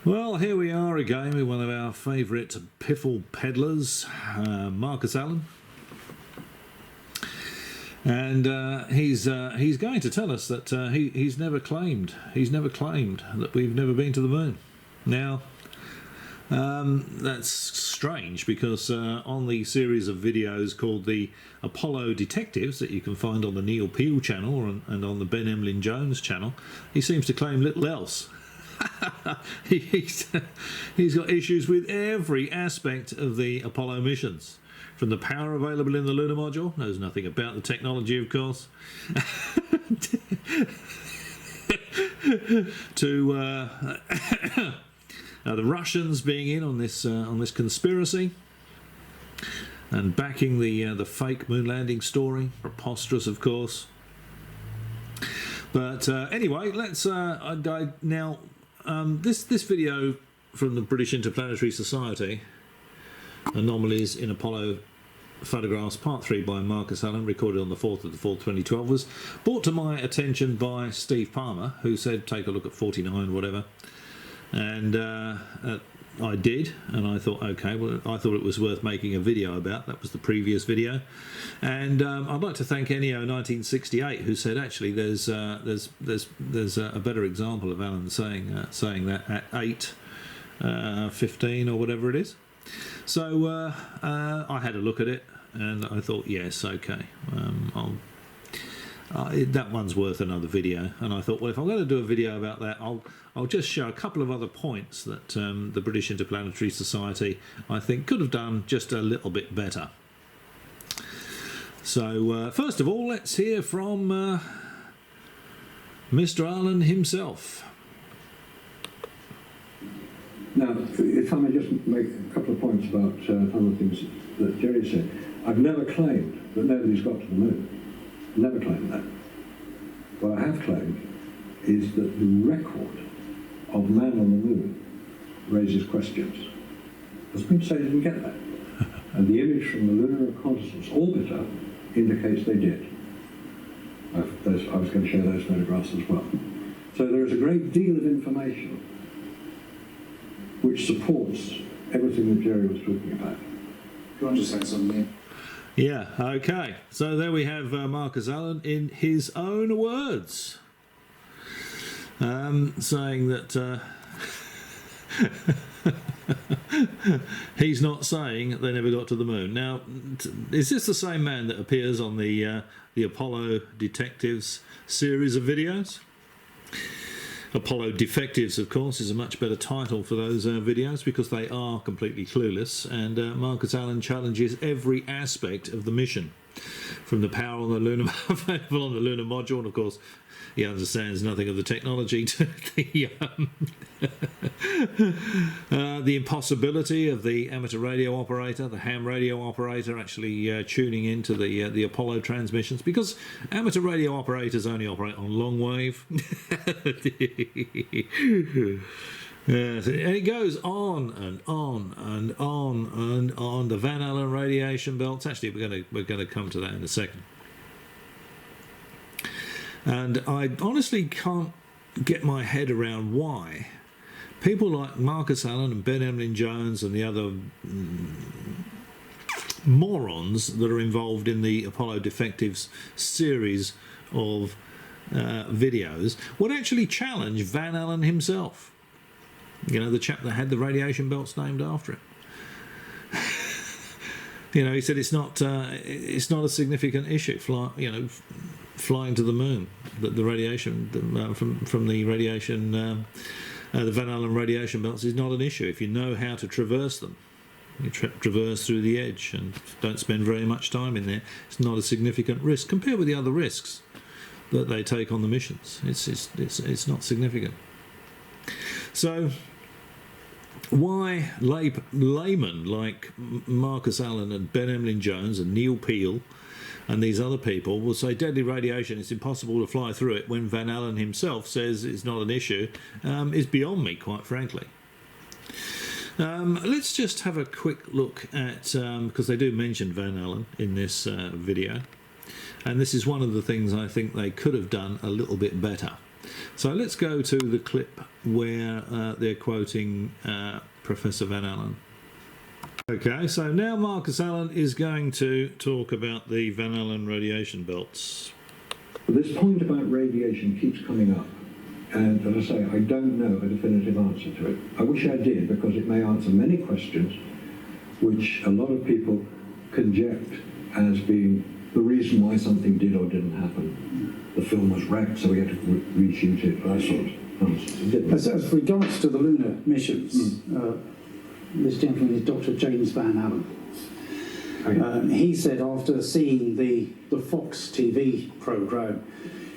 Well, here we are again with one of our favourite piffle peddlers, Marcus Allen, and he's going to tell us that he's never claimed that we've never been to the moon. Now, that's strange because on the series of videos called the Apollo Detectives that you can find on the Neil Peel channel and on the Ben Emlyn Jones channel, he seems to claim little else. He's got issues with every aspect of the Apollo missions, from the power available in the lunar module, knows nothing about the technology of course, to the Russians being in on this conspiracy and backing the fake moon landing story, preposterous of course. But anyway, let's now. This video from the British Interplanetary Society, Anomalies in Apollo Photographs Part 3 by Marcus Allen, recorded on the 4th of the 4th 2012, was brought to my attention by Steve Palmer, who said take a look at 49 whatever, and I did, and I thought, okay, well, I thought it was worth making a video about. That was the previous video, and I'd like to thank Ennio 1968, who said actually there's a better example of Alan saying that at 8:15 or whatever it is. So I had a look at it, and I thought, yes, okay, that one's worth another video. And I thought, well, if I'm going to do a video about that, I'll just show a couple of other points that the British Interplanetary Society, I think, could have done just a little bit better. So first of all, let's hear from Mr. Allen himself. Now, if I may just make a couple of points about some of the things that Jerry said. I've never claimed that nobody's got to the moon. Never claimed that. What I have claimed is that the record of man on the moon raises questions. Doesn't mean to say they didn't get that. And the image from the Lunar Reconnaissance Orbiter indicates they did. I was going to show those photographs as well. So there is a great deal of information which supports everything that Jerry was talking about. Do you want to say something? Yeah, okay. So there we have Marcus Allen in his own words, saying that he's not saying they never got to the moon. Now, is this the same man that appears on the Apollo Detectives series of videos? Apollo Defectives, of course, is a much better title for those videos because they are completely clueless, and Marcus Allen challenges every aspect of the mission, from the power on the lunar available on the lunar module, and of course he understands nothing of the technology, to the impossibility of the amateur radio operator, the ham radio operator, actually tuning into the Apollo transmissions, because amateur radio operators only operate on long wave. Yes, and it goes on and on and on and on. The Van Allen radiation belts. Actually, we're going to come to that in a second. And I honestly can't get my head around why people like Marcus Allen and Ben Emlyn Jones and the other morons that are involved in the Apollo Defectives series of videos would actually challenge Van Allen himself. You know, the chap that had the radiation belts named after him. You know, he said it's not a significant issue. Flying to the moon, the radiation from the radiation, the Van Allen radiation belts is not an issue if you know how to traverse them. You traverse through the edge and don't spend very much time in there. It's not a significant risk compared with the other risks that they take on the missions. It's not significant. So why laymen like Marcus Allen and Ben Emlyn Jones and Neil Peel and these other people will say deadly radiation, it's impossible to fly through it, when Van Allen himself says it's not an issue, is beyond me, quite frankly. Let's just have a quick look at, because they do mention Van Allen in this video, and this is one of the things I think they could have done a little bit better. So let's go to the clip where they're quoting Professor Van Allen. Okay, so now Marcus Allen is going to talk about the Van Allen radiation belts. This point about radiation keeps coming up, and as I say, I don't know a definitive answer to it. I wish I did, because it may answer many questions which a lot of people conject as being the reason why something did or didn't happen. The film was wrecked, so we had to reshoot it, that sort of nonsense. As regards to the lunar missions, this gentleman is Dr. James Van Allen. He said, after seeing the Fox TV programme,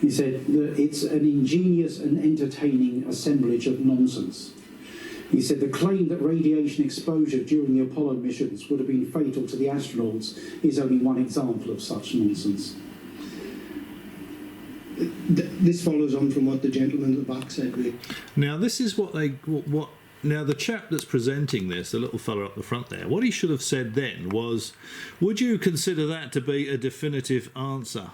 he said that it's an ingenious and entertaining assemblage of nonsense. He said the claim that radiation exposure during the Apollo missions would have been fatal to the astronauts is only one example of such nonsense. This follows on from what the gentleman at the back said. Now, this is now the chap that's presenting this, the little fella up the front there, what he should have said then was, would you consider that to be a definitive answer,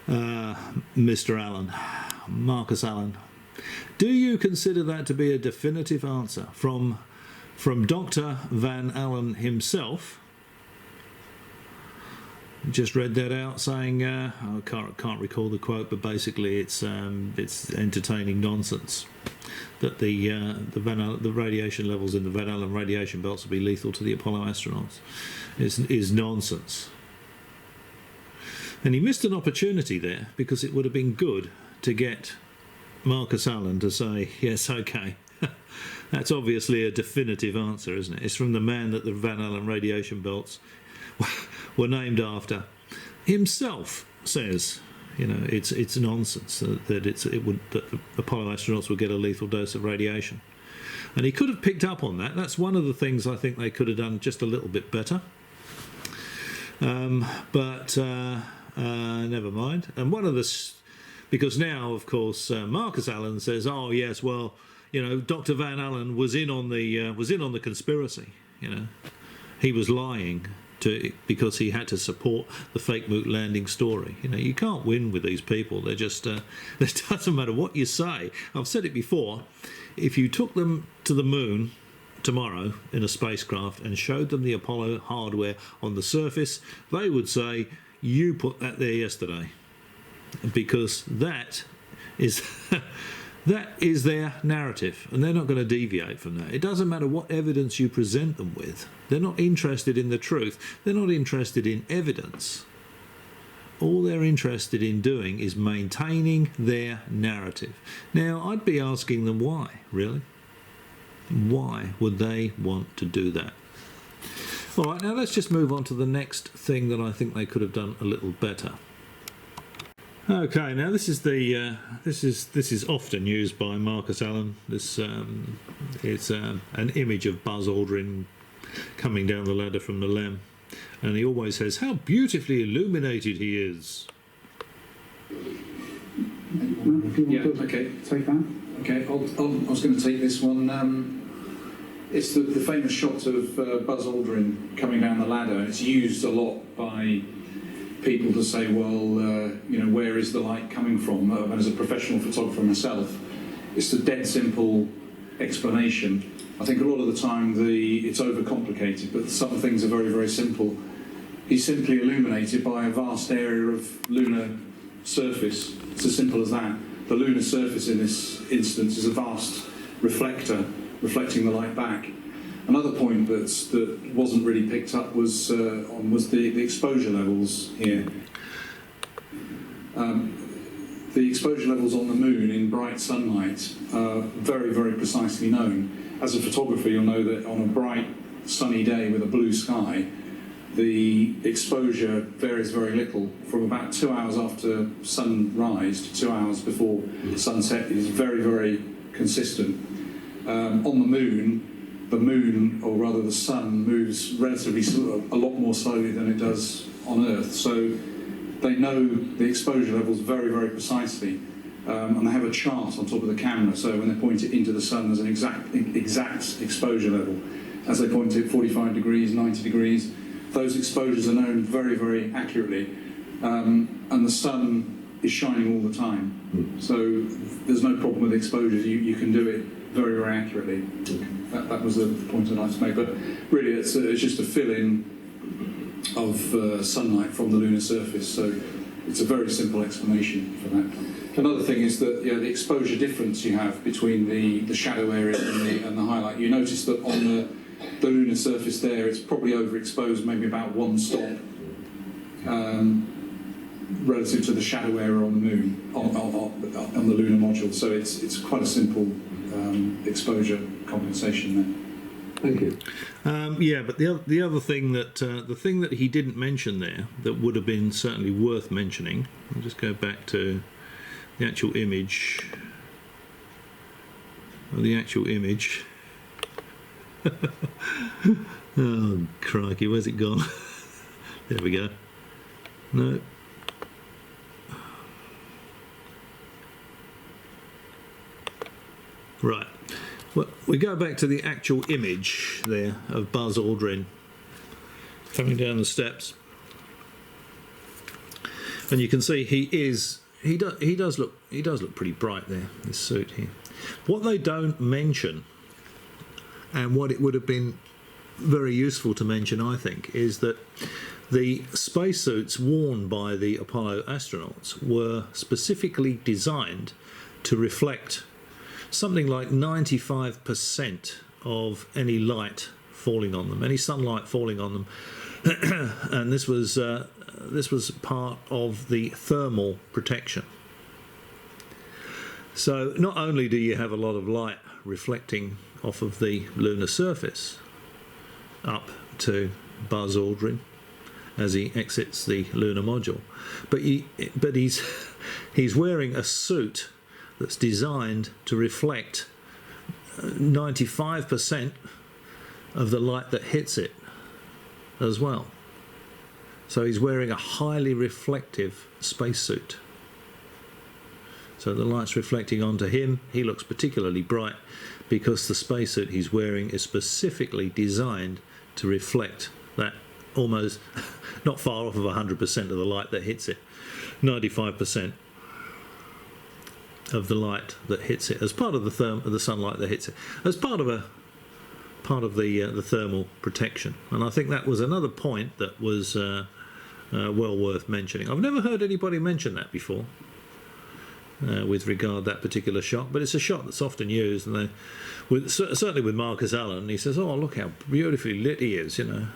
Mr. Allen, Marcus Allen? Do you consider that to be a definitive answer from Dr. Van Allen himself? Just read that out, saying I can't recall the quote, but basically it's entertaining nonsense that the radiation levels in the Van Allen radiation belts will be lethal to the Apollo astronauts is nonsense. And he missed an opportunity there, because it would have been good to get Marcus Allen to say, yes, okay, that's obviously a definitive answer, isn't it? It's from the man that the Van Allen radiation belts were named after. Himself says, you know, it's nonsense that the Apollo astronauts would get a lethal dose of radiation. And he could have picked up on that. That's one of the things I think they could have done just a little bit better. But never mind. And one of the... Because now, of course, Marcus Allen says, "Oh yes, well, you know, Dr. Van Allen was in on the conspiracy. You know, he was lying because he had to support the fake moon landing story. You know, you can't win with these people. They're just it doesn't matter what you say. I've said it before. If you took them to the moon tomorrow in a spacecraft and showed them the Apollo hardware on the surface, they would say, you put that there yesterday." Because that is their narrative, and they're not going to deviate from that. It doesn't matter what evidence you present them with. They're not interested in the truth. They're not interested in evidence. All they're interested in doing is maintaining their narrative. Now, I'd be asking them why, really? Why would they want to do that? All right, now let's just move on to the next thing that I think they could have done a little better. Okay, now this is often used by Marcus Allen. This it's an image of Buzz Aldrin coming down the ladder from the LEM, and he always says how beautifully illuminated he is. Yeah, okay. Take that. Okay, I was going to take this one. It's the famous shot of Buzz Aldrin coming down the ladder. It's used a lot by people to say, well, you know, where is the light coming from? And as a professional photographer myself, it's a dead simple explanation. I think a lot of the time it's overcomplicated, but some things are very, very simple. He's simply illuminated by a vast area of lunar surface. It's as simple as that. The lunar surface in this instance is a vast reflector, reflecting the light back. Another point that wasn't really picked up was the exposure levels here. The exposure levels on the moon in bright sunlight are very, very precisely known. As a photographer, you'll know that on a bright, sunny day with a blue sky, the exposure varies very little. From about 2 hours after sunrise to 2 hours before sunset is very, very consistent. On the moon, or rather the sun, moves relatively a lot more slowly than it does on Earth. So they know the exposure levels very, very precisely. And they have a chart on top of the camera, so when they point it into the sun, there's an exact exposure level. As they point it 45 degrees, 90 degrees, those exposures are known very, very accurately. And the sun is shining all the time. So there's no problem with exposures. You can do it very, very accurately. That was the point I'd like to make. But really, it's just a fill-in of sunlight from the lunar surface. So it's a very simple explanation for that. Another thing is that the exposure difference you have between the shadow area and the highlight. You notice that on the lunar surface there, it's probably overexposed, maybe about 1 stop. Relative to the shadow area on the moon, on the lunar module. So it's quite a simple exposure compensation there. Thank you. Yeah, but the other thing that the thing that he didn't mention there that would have been certainly worth mentioning. I'll just go back to the actual image. Oh crikey, where's it gone? There we go. No. Right. Well, we go back to the actual image there of Buzz Aldrin coming down the steps, and you can see he does look pretty bright there. This suit here. What they don't mention, and what it would have been very useful to mention, I think, is that the spacesuits worn by the Apollo astronauts were specifically designed to reflect something like 95% of any light falling on them, any sunlight falling on them, and this was part of the thermal protection. So not only do you have a lot of light reflecting off of the lunar surface up to Buzz Aldrin as he exits the lunar module, but he's wearing a suit that's designed to reflect 95% of the light that hits it as well. So he's wearing a highly reflective spacesuit. So the light's reflecting onto him. He looks particularly bright because the spacesuit he's wearing is specifically designed to reflect that almost not far off of 100% of the light that hits it, 95% of the light that hits it as part of the sunlight that hits it, as part of the thermal protection. And I think that was another point that was well worth mentioning. I've never heard anybody mention that before with regard to that particular shot, but it's a shot that's often used, and certainly with Marcus Allen, he says, "Oh, look how beautifully lit he is," you know.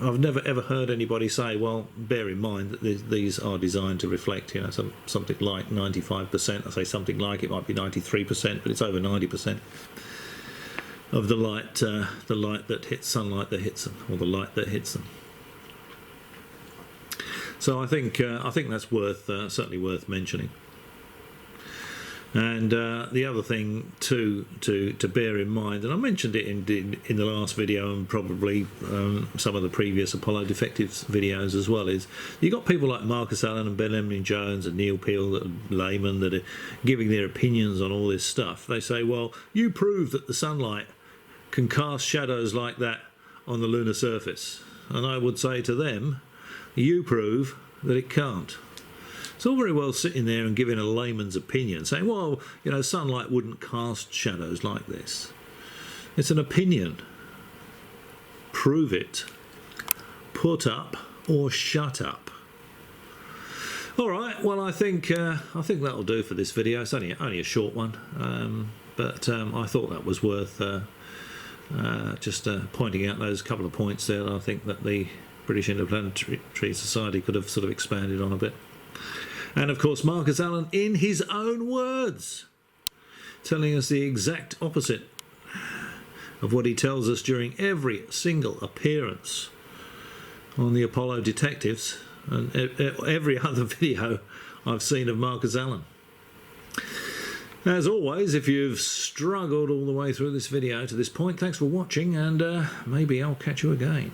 I've never ever heard anybody say, well, bear in mind that these are designed to reflect, you know, something like 95%. I say something like, it might be 93%, but it's over 90% of the light that hits, sunlight that hits them, or the light that hits them. So I think that's certainly worth mentioning. And the other thing to bear in mind, and I mentioned it in the last video and probably some of the previous Apollo Defectives videos as well, is you've got people like Marcus Allen and Ben Emlyn-Jones and Neil Peel, that are laymen, that are giving their opinions on all this stuff. They say, well, you prove that the sunlight can cast shadows like that on the lunar surface. And I would say to them, you prove that it can't. It's all very well sitting there and giving a layman's opinion, saying, well, you know, sunlight wouldn't cast shadows like this. It's an opinion. Prove it. Put up or shut up. All right, well, I think that'll do for this video. It's only a short one, but I thought that was worth just pointing out those couple of points there that I think that the British Interplanetary Society could have sort of expanded on a bit. And of course, Marcus Allen, in his own words, telling us the exact opposite of what he tells us during every single appearance on the Apollo Detectives and every other video I've seen of Marcus Allen. As always, if you've struggled all the way through this video to this point, thanks for watching, and maybe I'll catch you again.